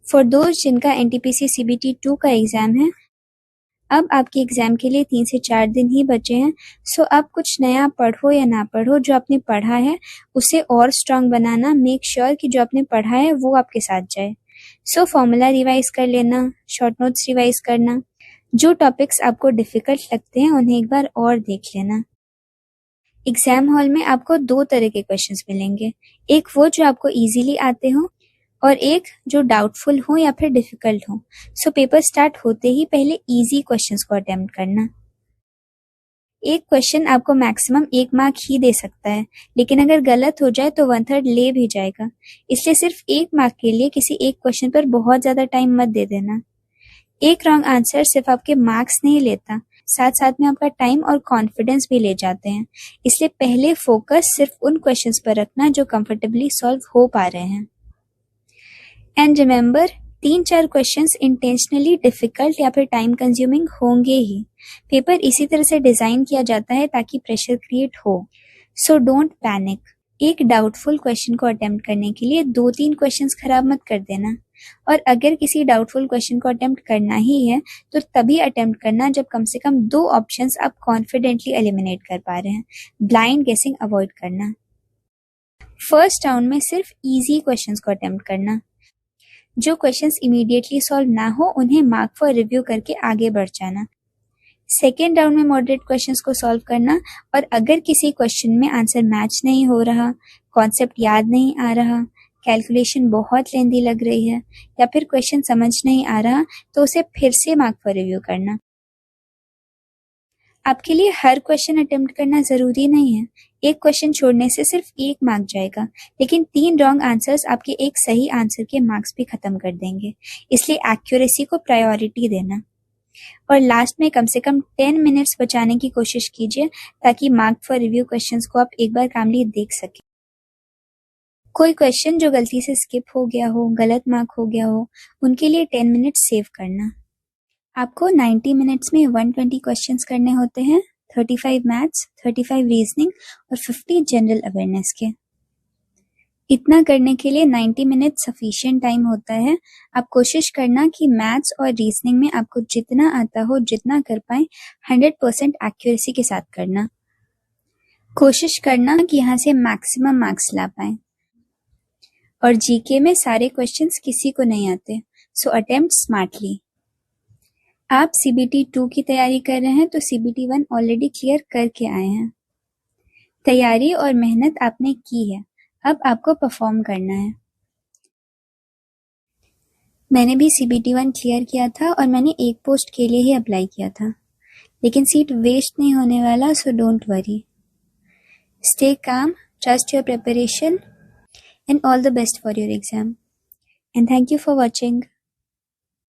For those जिनका NTPC CBT 2 का exam है, अब आपके एग्ज़ाम के लिए 3 से 4 दिन ही बचे हैं। सो अब कुछ नया पढ़ो या ना पढ़ो, जो आपने पढ़ा है उसे और स्ट्रांग बनाना, मेक श्योर कि जो आपने पढ़ा है वो आपके साथ जाए। सो फॉर्मूला रिवाइज कर लेना, शॉर्ट नोट्स रिवाइज करना, जो टॉपिक्स आपको डिफ़िकल्ट लगते हैं उन्हें एक बार और देख लेना। एग्ज़ाम हॉल में आपको 2 तरह के क्वेश्चंस मिलेंगे, एक वो जो आपको ईज़िली आते हों और एक जो डाउटफुल हो या फिर डिफ़िकल्ट हो। सो पेपर स्टार्ट होते ही पहले ईज़ी क्वेश्चंस को अटेम्प्ट करना। एक क्वेश्चन आपको मैक्सिमम 1 मार्क ही दे सकता है, लेकिन अगर गलत हो जाए तो 1/3 ले भी जाएगा। इसलिए सिर्फ 1 मार्क के लिए किसी एक क्वेश्चन पर बहुत ज़्यादा टाइम मत दे देना। एक रॉन्ग आंसर सिर्फ आपके मार्क्स नहीं लेता, साथ साथ में आपका टाइम और कॉन्फिडेंस भी ले जाते हैं। इसलिए पहले फोकस सिर्फ उन क्वेश्चंस पर रखना जो कंफर्टेबली सॉल्व हो पा रहे हैं। And remember, 3-4 questions intentionally difficult या फिर टाइम कंज्यूमिंग होंगे ही। पेपर इसी तरह से डिजाइन किया जाता है ताकि प्रेशर क्रिएट हो। So don't panic. एक डाउटफुल क्वेश्चन को अटेम्प्ट करने के लिए 2-3 क्वेश्चंस खराब मत कर देना। और अगर किसी डाउटफुल क्वेश्चन को अटेम्प्ट करना ही है तो तभी अटेम्प्ट करना जब कम से कम 2 ऑप्शंस आप कॉन्फिडेंटली एलिमिनेट कर पा रहे हैं। ब्लाइंड गेसिंग अवॉइड करना। फर्स्ट राउंड में सिर्फ इजी क्वेश्चंस को अटेम्प्ट करना। जो क्वेश्चंस इमीडिएटली सॉल्व ना हो उन्हें मार्क फॉर रिव्यू करके आगे बढ़ जाना। सेकेंड राउंड में मॉडरेट क्वेश्चंस को सॉल्व करना, और अगर किसी क्वेश्चन में आंसर मैच नहीं हो रहा, कॉन्सेप्ट याद नहीं आ रहा, कैलकुलेशन बहुत लेंदी लग रही है या फिर क्वेश्चन समझ नहीं आ रहा, तो उसे फिर से मार्क फॉर रिव्यू करना। आपके लिए हर क्वेश्चन अटेम्प्ट करना जरूरी नहीं है। एक क्वेश्चन छोड़ने से सिर्फ 1 मार्क जाएगा, लेकिन 3 रॉन्ग आंसर्स आपके एक सही आंसर के मार्क्स भी खत्म कर देंगे। इसलिए एक्यूरेसी को प्रायोरिटी देना। और लास्ट में कम से कम 10 मिनट्स बचाने की कोशिश कीजिए ताकि मार्क फॉर रिव्यू क्वेश्चंस को आप एक बार कामली देख सकें। कोई क्वेश्चन जो गलती से स्किप हो गया हो, गलत मार्क हो गया हो, उनके लिए 10 मिनट्स सेव करना। आपको 90 मिनट्स में 120 क्वेश्चंस करने होते हैं, 35 मैथ्स, 35 रीजनिंग और 50 जनरल अवेयरनेस के। इतना करने के लिए 90 मिनट सफिशिएंट टाइम होता है। आप कोशिश करना कि मैथ्स और रीजनिंग में आपको जितना आता हो, जितना कर पाए, 100% एक्यूरेसी के साथ करना। कोशिश करना कि यहाँ से मैक्सिमम मार्क्स ला पाए। और जीके में सारे क्वेश्चंस किसी को नहीं आते, सो अटेम्प्ट स्मार्टली। आप सीबीटी 2 की तैयारी कर रहे हैं तो सीबीटी 1 ऑलरेडी क्लियर करके आए हैं। तैयारी और मेहनत आपने की है, अब आपको परफॉर्म करना है। मैंने भी सीबीटी 1 क्लियर किया था और मैंने एक पोस्ट के लिए ही अप्लाई किया था, लेकिन सीट वेस्ट नहीं होने वाला, so don't worry. Stay calm, trust your preparation, and all the best for your exam. And thank you for watching.